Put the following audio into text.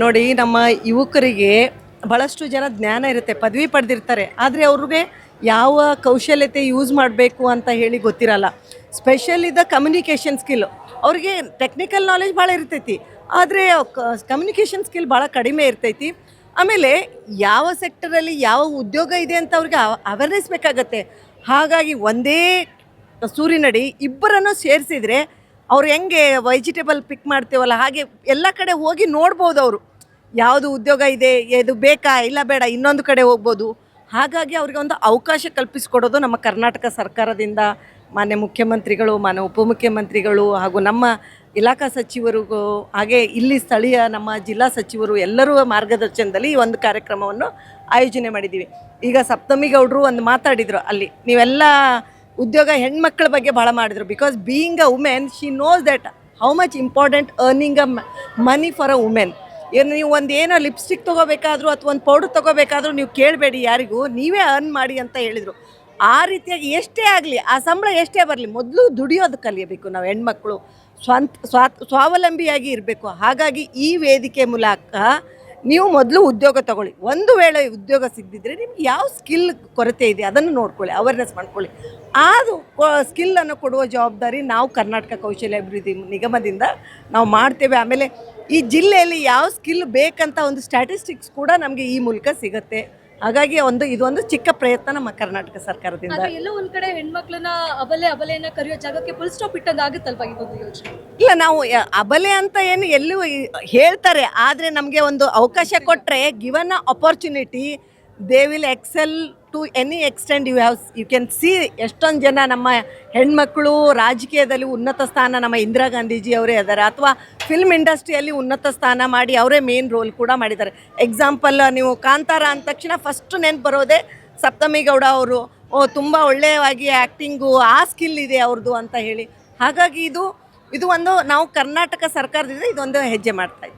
ನೋಡಿ ನಮ್ಮ ಯುವಕರಿಗೆ ಬಹಳಷ್ಟು ಜನ ಜ್ಞಾನ ಇರುತ್ತೆ, ಪದವಿ ಪಡೆದಿರ್ತಾರೆ, ಆದರೆ ಅವ್ರಿಗೆ ಯಾವ ಕೌಶಲ್ಯತೆ ಯೂಸ್ ಮಾಡಬೇಕು ಅಂತ ಹೇಳಿ ಗೊತ್ತಿರಲ್ಲ. ಸ್ಪೆಷಲಿ ದ ಕಮ್ಯುನಿಕೇಷನ್ ಸ್ಕಿಲ್ ಅವ್ರಿಗೆ ಟೆಕ್ನಿಕಲ್ ನಾಲೆಜ್ ಭಾಳ ಇರ್ತೈತಿ, ಆದರೆ ಕಮ್ಯುನಿಕೇಷನ್ ಸ್ಕಿಲ್ ಭಾಳ ಕಡಿಮೆ ಇರ್ತೈತಿ. ಆಮೇಲೆ ಯಾವ ಸೆಕ್ಟರಲ್ಲಿ ಯಾವ ಉದ್ಯೋಗ ಇದೆ ಅಂತ ಅವ್ರಿಗೆ ಅವೇರ್ನೆಸ್ ಬೇಕಾಗತ್ತೆ. ಹಾಗಾಗಿ ಒಂದೇ ಸೂರಿನಡಿ ಇಬ್ಬರನ್ನು ಸೇರಿಸಿದರೆ ಅವ್ರು ಹೆಂಗೆ ವೆಜಿಟೇಬಲ್ ಪಿಕ್ ಮಾಡ್ತೇವಲ್ಲ ಹಾಗೆ ಎಲ್ಲ ಕಡೆ ಹೋಗಿ ನೋಡ್ಬೋದು. ಅವರು ಯಾವುದು ಉದ್ಯೋಗ ಇದೆ, ಇದು ಬೇಕಾ ಇಲ್ಲ ಬೇಡ, ಇನ್ನೊಂದು ಕಡೆ ಹೋಗ್ಬೋದು. ಹಾಗಾಗಿ ಅವ್ರಿಗೆ ಒಂದು ಅವಕಾಶ ಕಲ್ಪಿಸಿಕೊಡೋದು ನಮ್ಮ ಕರ್ನಾಟಕ ಸರ್ಕಾರದಿಂದ ಮಾನ್ಯ ಮುಖ್ಯಮಂತ್ರಿಗಳು, ಮಾನ್ಯ ಉಪಮುಖ್ಯಮಂತ್ರಿಗಳು ಹಾಗೂ ನಮ್ಮ ಇಲಾಖಾ ಸಚಿವರು, ಹಾಗೆ ಇಲ್ಲಿ ಸ್ಥಳೀಯ ನಮ್ಮ ಜಿಲ್ಲಾ ಸಚಿವರು ಎಲ್ಲರೂ ಮಾರ್ಗದರ್ಶನದಲ್ಲಿ ಈ ಒಂದು ಕಾರ್ಯಕ್ರಮವನ್ನು ಆಯೋಜನೆ ಮಾಡಿದ್ದೀವಿ. ಈಗ ಸಪ್ತಮಿ ಗೌಡರು ಒಂದು ಮಾತಾಡಿದರು, ಅಲ್ಲಿ ನೀವೆಲ್ಲ ಉದ್ಯೋಗ ಹೆಣ್ಮಕ್ಳ ಬಗ್ಗೆ ಭಾಳ ಮಾಡಿದರು. Because being a women she knows that how much important earning a money for a women. ಏನು ನೀವು ಒಂದು ಏನೋ ಲಿಪ್ಸ್ಟಿಕ್ ತೊಗೋಬೇಕಾದ್ರೂ ಅಥವಾ ಒಂದು ಪೌಡರ್ ತೊಗೋಬೇಕಾದ್ರೂ ನೀವು ಕೇಳಬೇಡಿ ಯಾರಿಗೂ, ನೀವೇ ಅರ್ನ್ ಮಾಡಿ ಅಂತ ಹೇಳಿದರು. ಆ ರೀತಿಯಾಗಿ ಎಷ್ಟೇ ಆಗಲಿ, ಆ ಸಂಬಳ ಎಷ್ಟೇ ಬರಲಿ, ಮೊದಲು ದುಡಿಯೋದು ಕಲಿಯಬೇಕು ನಾವು ಹೆಣ್ಮಕ್ಳು, ಸ್ವಾವಲಂಬಿಯಾಗಿ ಇರಬೇಕು. ಹಾಗಾಗಿ ಈ ವೇದಿಕೆ ಮೂಲಕ ನೀವು ಮೊದಲು ಉದ್ಯೋಗ ತಗೊಳ್ಳಿ. ಒಂದು ವೇಳೆ ಉದ್ಯೋಗ ಸಿಗದಿದ್ದರೆ ನಿಮ್ಗೆ ಯಾವ ಸ್ಕಿಲ್ ಕೊರತೆ ಇದೆ ಅದನ್ನು ನೋಡ್ಕೊಳ್ಳಿ, ಅವೇರ್ನೆಸ್ ಮಾಡ್ಕೊಳ್ಳಿ. ಅದು ಸ್ಕಿಲ್ಲನ್ನು ಕೊಡುವ ಜವಾಬ್ದಾರಿ ನಾವು ಕರ್ನಾಟಕ ಕೌಶಲ್ಯ ಅಭಿವೃದ್ಧಿ ನಿಗಮದಿಂದ ನಾವು ಮಾಡ್ತೇವೆ. ಆಮೇಲೆ ಈ ಜಿಲ್ಲೆಯಲ್ಲಿ ಯಾವ ಸ್ಕಿಲ್ ಬೇಕಂತ ಒಂದು ಸ್ಟ್ಯಾಟಿಸ್ಟಿಕ್ಸ್ ಕೂಡ ನಮಗೆ ಈ ಮೂಲಕ ಸಿಗುತ್ತೆ. ಹಾಗಾಗಿ ಇದೊಂದು ಚಿಕ್ಕ ಪ್ರಯತ್ನ ನಮ್ಮ ಕರ್ನಾಟಕ ಸರ್ಕಾರದಿಂದ. ಎಲ್ಲೋ ಒಂದ್ ಕಡೆ ಹೆಣ್ಮಕ್ಳನ್ನ ಅಬಲೆಯನ್ನ ಕರೆಯೋ ಜಾಗಕ್ಕೆ ಫುಲ್ ಸ್ಟಾಪ್ ಇಟ್ಟಂಗಾಗುತ್ತಲ್ವಾ ಇದೊಂದು ಯೋಚನೆ? ಇಲ್ಲ, ನಾವು ಅಬಲೆ ಅಂತ ಏನು ಎಲ್ಲೂ ಹೇಳ್ತಾರೆ, ಆದರೆ ನಮಗೆ ಒಂದು ಅವಕಾಶ ಕೊಟ್ಟರೆ, given a opportunity they will excel to any extend. You can see ಎಷ್ಟೊಂದು ಜನ ನಮ್ಮ ಹೆಣ್ಮಕ್ಳು ರಾಜಕೀಯದಲ್ಲಿ ಉನ್ನತ ಸ್ಥಾನ, ನಮ್ಮ ಇಂದಿರಾ ಗಾಂಧೀಜಿ ಅವರೇ ಇದ್ದಾರೆ, ಅಥವಾ ಫಿಲ್ಮ್ ಇಂಡಸ್ಟ್ರಿಯಲ್ಲಿ ಉನ್ನತ ಸ್ಥಾನ ಮಾಡಿ ಅವರೇ ಮೇನ್ ರೋಲ್ ಕೂಡ ಮಾಡಿದ್ದಾರೆ. ಎಕ್ಸಾಂಪಲ್, ನೀವು ಕಾಂತಾರ ಅಂದ ತಕ್ಷಣ ಫಸ್ಟ್ ನೆನಪು ಬರೋದೇ ಸಪ್ತಮಿ ಗೌಡ ಅವರು. ತುಂಬ ಒಳ್ಳೆಯವಾಗಿ ಆ್ಯಕ್ಟಿಂಗು, ಆ ಸ್ಕಿಲ್ ಇದೆ ಅವ್ರದ್ದು ಅಂತ ಹೇಳಿ. ಹಾಗಾಗಿ ಇದು ಒಂದು ನಾವು ಕರ್ನಾಟಕ ಸರ್ಕಾರದಿಂದ ಇದೊಂದು ಹೆಜ್ಜೆ ಮಾಡ್ತಾ ಇದ್ದೀವಿ.